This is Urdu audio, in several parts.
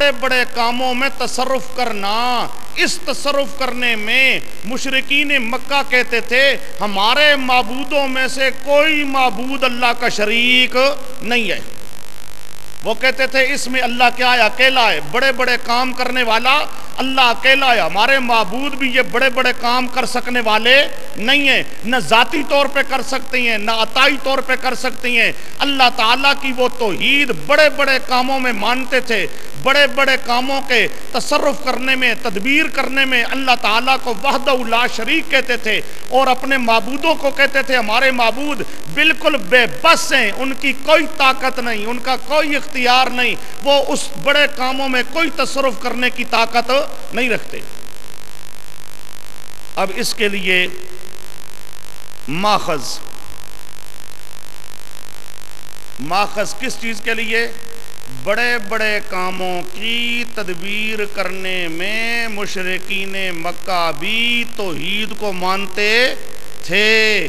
بڑے بڑے کاموں میں تصرف کرنا، اس تصرف کرنے میں مشرکین مکہ کہتے تھے ہمارے معبودوں میں سے کوئی معبود اللہ کا شریک نہیں ہے۔ وہ کہتے تھے اس میں اللہ کیا ہے؟ اکیلا ہے، بڑے بڑے کام کرنے والا اللہ اکیلا ہے، ہمارے معبود بھی یہ بڑے بڑے کام کر سکنے والے نہیں ہیں، نہ ذاتی طور پہ کر سکتے ہیں نہ عطائی طور پہ کر سکتے ہیں۔ اللہ تعالیٰ کی وہ توحید بڑے بڑے کاموں میں مانتے تھے، بڑے بڑے کاموں کے تصرف کرنے میں، تدبیر کرنے میں اللہ تعالیٰ کو وحدہ لا شریک کہتے تھے، اور اپنے معبودوں کو کہتے تھے ہمارے معبود بالکل بے بس ہیں، ان کی کوئی طاقت نہیں، ان کا کوئی اختیار نہیں، وہ اس بڑے کاموں میں کوئی تصرف کرنے کی طاقت نہیں رکھتے۔ اب اس کے لیے ماخذ کس چیز کے لیے؟ بڑے بڑے کاموں کی تدبیر کرنے میں مشرکین مکہ بھی توحید کو مانتے تھے،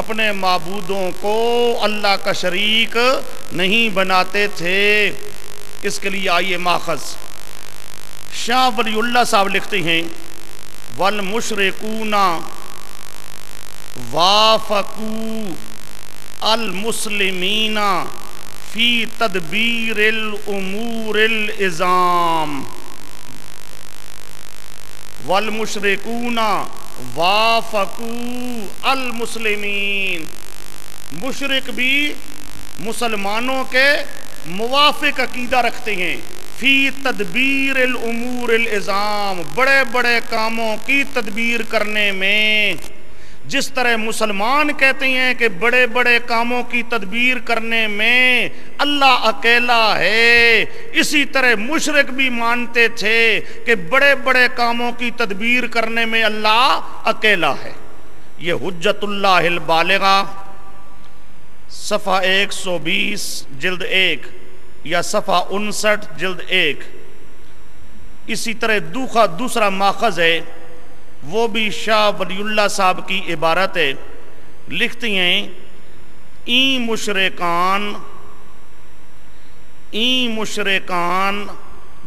اپنے معبودوں کو اللہ کا شریک نہیں بناتے تھے۔ اس کے لیے آئیے ماخذ شاہ ولی اللہ صاحب لکھتے ہیں والمشرکون وافقوا المسلمین فی تدبیر الامور العظام، والمشرکون وافقوا المسلمین، مشرک بھی مسلمانوں کے موافق عقیدہ رکھتے ہیں، فی تدبیر الامور العظام، بڑے بڑے کاموں کی تدبیر کرنے میں۔ جس طرح مسلمان کہتے ہیں کہ بڑے بڑے کاموں کی تدبیر کرنے میں اللہ اکیلا ہے، اسی طرح مشرک بھی مانتے تھے کہ بڑے بڑے کاموں کی تدبیر کرنے میں اللہ اکیلا ہے۔ یہ حجت اللہ البالغہ صفحہ 120 جلد 1 یا صفحہ 59 جلد 1۔ اسی طرح دوسرا ماخذ ہے، وہ بھی شاہ ولی اللہ صاحب کی عبارت ہے، لکھتی ہیں این مشرکان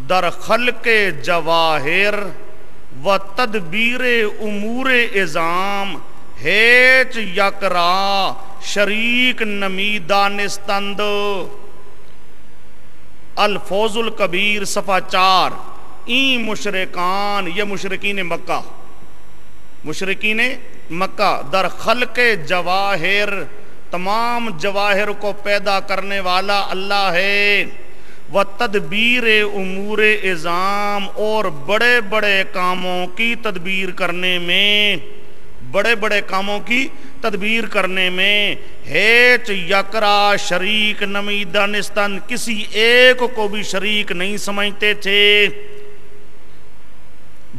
در خلق جواہر و تدبیر امور عظام ہیچ یکرا شریک نمی دانستند۔ الفوز الکبیر صفحہ 4۔ این مشرکان، یہ مشرکین مکہ در خلق جواہر، تمام جواہر کو پیدا کرنے والا اللہ ہے، و تدبیر امور عظام، اور بڑے بڑے کاموں کی تدبیر کرنے میں، بڑے بڑے کاموں کی تدبیر کرنے میں ہیچ یکرا شریک نمی دانستن، کسی ایک کو بھی شریک نہیں سمجھتے تھے۔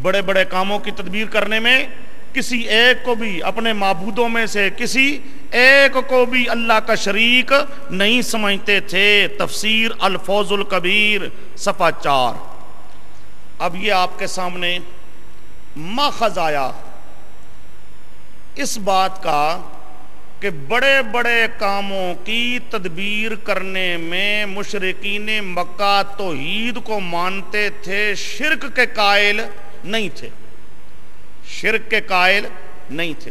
بڑے بڑے کاموں کی تدبیر کرنے میں کسی ایک کو بھی، اپنے معبودوں میں سے کسی ایک کو بھی اللہ کا شریک نہیں سمجھتے تھے۔ تفسیر الفوز الکبیر صفحہ 4۔ اب یہ آپ کے سامنے ماخذ آیا اس بات کا کہ بڑے بڑے کاموں کی تدبیر کرنے میں مشرکین مکہ توحید کو مانتے تھے، شرک کے قائل نہیں تھے، شرک کے قائل نہیں تھے۔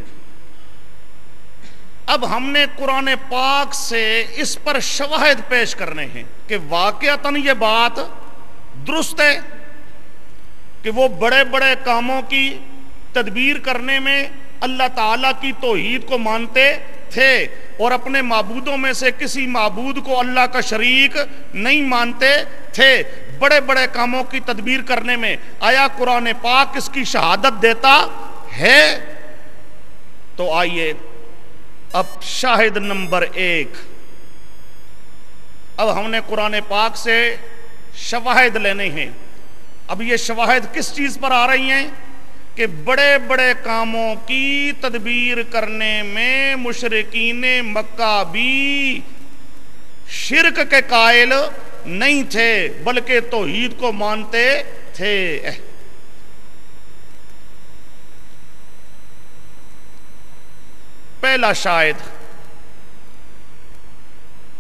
اب ہم نے قرآن پاک سے اس پر شواہد پیش کرنے ہیں کہ واقعتاً یہ بات درست ہے کہ وہ بڑے بڑے کاموں کی تدبیر کرنے میں اللہ تعالیٰ کی توحید کو مانتے تھے، اور اپنے معبودوں میں سے کسی معبود کو اللہ کا شریک نہیں مانتے تھے بڑے بڑے کاموں کی تدبیر کرنے میں۔ آیا قرآن پاک اس کی شہادت دیتا ہے؟ تو آئیے اب شاہد نمبر 1، اب ہم نے قرآن پاک سے شواہد لینے ہیں۔ اب یہ شواہد کس چیز پر آ رہی ہیں کہ بڑے بڑے کاموں کی تدبیر کرنے میں مشرکین مکہ بھی شرک کے قائل نہیں تھے بلکہ توحید کو مانتے تھے۔ پہلا شاہد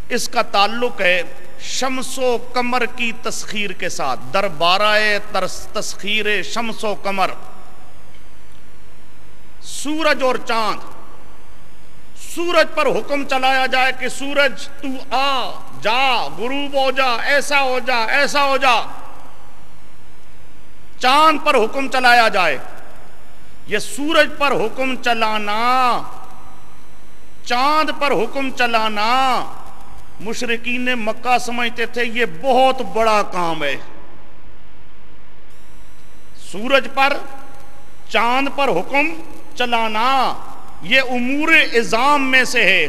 اس کا تعلق ہے شمس و قمر کی تسخیر کے ساتھ، دربارہ تسخیر شمس و قمر، سورج اور چاند، سورج پر حکم چلایا جائے کہ سورج تو آ جا، غروب ہو جا، ایسا ہو جا، ایسا ہو جا، چاند پر حکم چلایا جائے، یہ سورج پر حکم چلانا، چاند پر حکم چلانا، مشرکین مکہ سمجھتے تھے یہ بہت بڑا کام ہے۔ سورج پر چاند پر حکم چلانا یہ امور عظام میں سے ہے،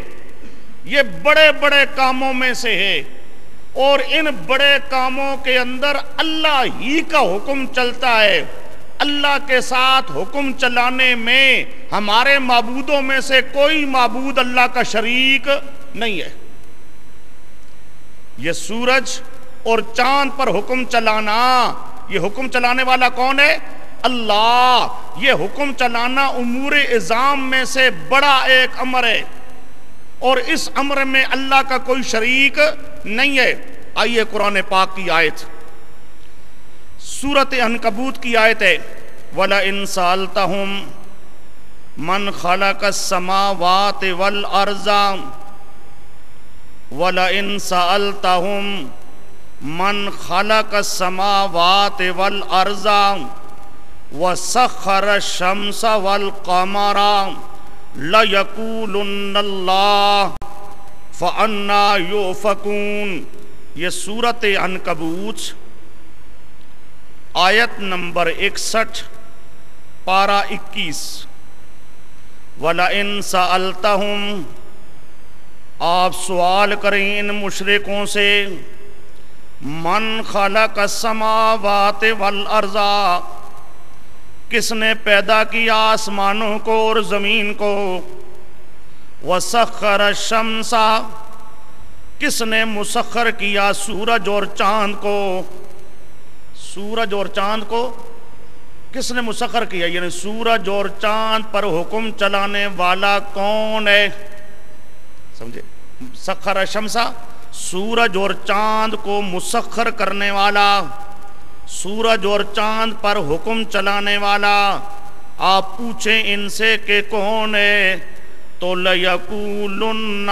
یہ بڑے بڑے کاموں میں سے ہے، اور ان بڑے کاموں کے اندر اللہ ہی کا حکم چلتا ہے۔ اللہ کے ساتھ حکم چلانے میں ہمارے معبودوں میں سے کوئی معبود اللہ کا شریک نہیں ہے۔ یہ سورج اور چاند پر حکم چلانا، یہ حکم چلانے والا کون ہے؟ اللہ۔ یہ حکم چلانا امور عظام میں سے بڑا ایک امر ہے، اور اس امر میں اللہ کا کوئی شریک نہیں ہے۔ آئیے قرآن پاک کی آیت، سورۃ عنکبوت کی آیت ہے، وَلَئِن سَأَلْتَهُمْ مَنْ خَلَقَ السَّمَاوَاتِ وَالْأَرْضَ وَلَئِن سَأَلْتَهُمْ مَنْ خَلَقَ السَّمَاوَاتِ وَالْأَرْضَ وَسَخَّرَ الشَّمْسَ وَالْقَمَرَ لَيَقُولُنَّ اللَّهُ فَأَنَّىٰ يُؤْفَكُونَ۔ یہ سورۃ عنکبوت آیت نمبر 61 پارہ 21، وَلَئِن سَأَلْتَهُمْ، آپ سوال کریں ان مشرکوں سے، من خلق السماوات والارض، کس نے پیدا کیا آسمانوں کو اور زمین کو، وسخر الشمس، کس نے مسخر کیا سورج اور چاند کو، سورج اور چاند کو کس نے مسخر کیا، یعنی سورج اور چاند پر حکم چلانے والا کون ہے؟ سمجھے؟ سخر الشمس، سورج اور چاند کو مسخر کرنے والا، سورج اور چاند پر حکم چلانے والا۔ آپ پوچھیں ان سے کہ کون ہے، تو لَيَقُولُنَّ،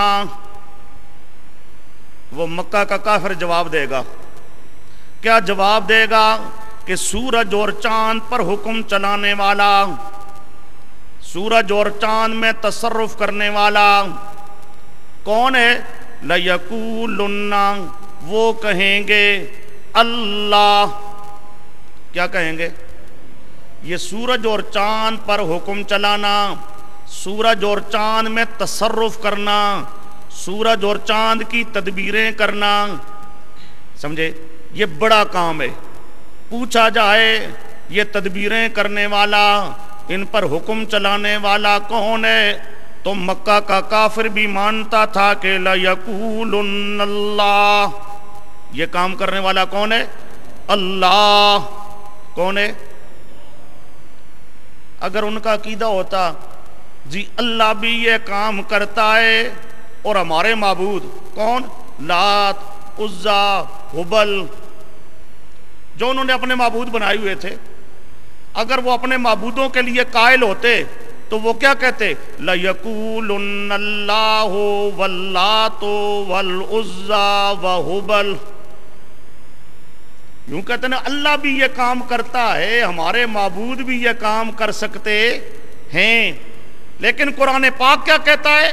وہ مکہ کا کافر جواب دے گا، کیا جواب دے گا؟ کہ سورج اور چاند پر حکم چلانے والا، سورج اور چاند میں تصرف کرنے والا کون ہے؟ لَيَقُولُنَّ، وہ کہیں گے اللہ۔ کیا کہیں گے؟ یہ سورج اور چاند پر حکم چلانا، سورج اور چاند میں تصرف کرنا، سورج اور چاند کی تدبیریں کرنا، سمجھے؟ یہ بڑا کام ہے۔ پوچھا جائے یہ تدبیریں کرنے والا، ان پر حکم چلانے والا کون ہے، تو مکہ کا کافر بھی مانتا تھا کہ لَيَقُولُنَّ اللَّهُ، یہ کام کرنے والا کون ہے؟ اللہ۔ کون ہے؟ اگر ان کا عقیدہ ہوتا جی اللہ بھی یہ کام کرتا ہے، اور ہمارے معبود کون؟ لات، عزا، ہبل، جو انہوں نے اپنے معبود بنائے ہوئے تھے، اگر وہ اپنے معبودوں کے لیے قائل ہوتے تو وہ کیا کہتے؟ لَيَقُولُنَّ اللَّهُ وَاللَّاتُ وَالْعُزَّى وَهُبَلْ، یوں کہتے ہیں اللہ بھی یہ کام کرتا ہے، ہمارے معبود بھی یہ کام کر سکتے ہیں۔ لیکن قرآن پاک کیا کہتا ہے؟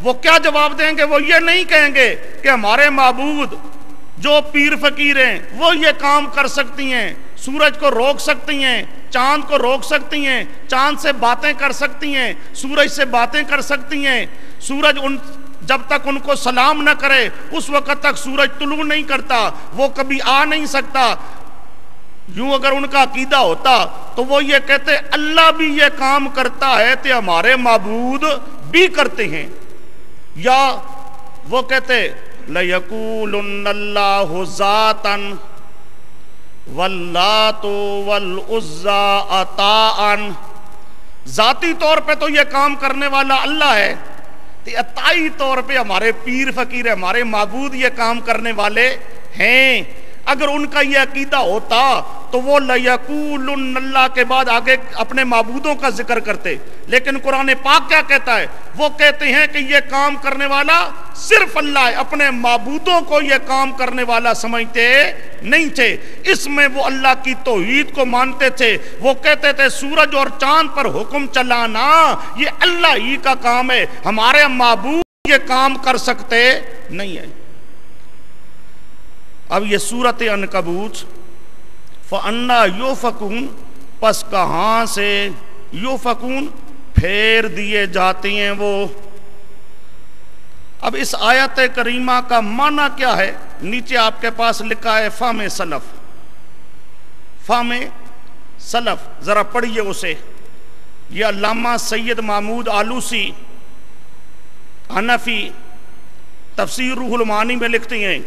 وہ کیا جواب دیں گے؟ وہ یہ نہیں کہیں گے کہ ہمارے معبود جو پیر فقیر ہیں وہ یہ کام کر سکتی ہیں، سورج کو روک سکتی ہیں، چاند کو روک سکتی ہیں، چاند سے باتیں کر سکتی ہیں، سورج سے باتیں کر سکتی ہیں، سورج جب تک ان کو سلام نہ کرے اس وقت تک سورج طلوع نہیں کرتا، وہ کبھی آ نہیں سکتا۔ یوں اگر ان کا عقیدہ ہوتا تو وہ یہ کہتے اللہ بھی یہ کام کرتا ہے تو ہمارے معبود بھی کرتے ہیں، یا وہ کہتے لَيَقُولُنَّ اللَّهُ ذَاتًا وَاللَّاتُ وَالْعُزَّى عَطَاءً، ذاتی طور پہ تو یہ کام کرنے والا اللہ ہے، عطائی طور پہ ہمارے پیر فقیر ہمارے معبود یہ کام کرنے والے ہیں. اگر ان کا یہ عقیدہ ہوتا تو وہ لَيَقُولُنَّ اللہ کے بعد آگے اپنے معبودوں کا ذکر کرتے. لیکن قرآن پاک کیا کہتا ہے؟ وہ کہتے ہیں کہ یہ کام کرنے والا صرف اللہ ہے. اپنے معبودوں کو یہ کام کرنے والا سمجھتے نہیں تھے. اس میں وہ اللہ کی توحید کو مانتے تھے. وہ کہتے تھے سورج اور چاند پر حکم چلانا یہ اللہ ہی کا کام ہے, ہمارے معبود یہ کام کر سکتے نہیں ہیں. اب یہ سورۃ عنکبوت فَأَنَّا يُؤْفَكُونَ, پس کہاں سے یوفکون پھیر دیے جاتے ہیں وہ. اب اس آیت کریمہ کا معنی کیا ہے؟ نیچے آپ کے پاس لکھا ہے فہم سلف. فہم سلف ذرا پڑھیے اسے. یہ علامہ سید محمود آلوسی حنفی تفسیر روح المعانی میں لکھتے ہیں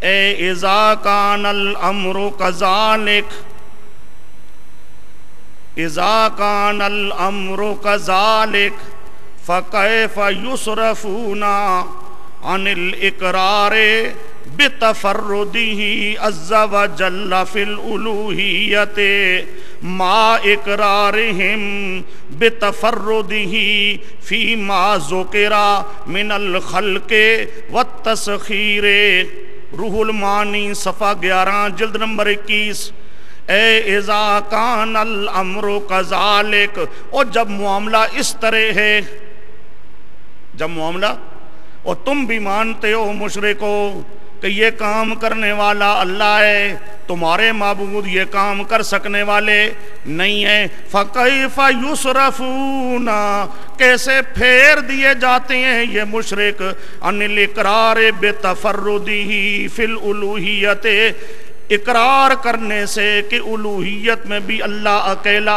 اے اذا کان الامر کذالک, اذا کان الامر کذالک فکیف یصرفون عن الاقرار بتفردہ عز وجل فی الالوہیت ما اقرارہم بتفردہ فیما ذکر من الخلق والتسخیر. روح المعانی صفحہ 11 جلد نمبر 21. اے اذا کان الامر کذالک, اور جب معاملہ اس طرح ہے, جب معاملہ, اور تم بھی مانتے ہو مشرکو کہ یہ کام کرنے والا اللہ ہے, تمہارے معبود یہ کام کر سکنے والے نہیں ہیں. فَكَيْفَ يُصْرَفُونَ, کیسے پھیر دیے جاتے ہیں یہ مشرک عن الاقرار بتفردہ فی الالوہیت, اقرار کرنے سے کہ الوہیت میں بھی اللہ اکیلا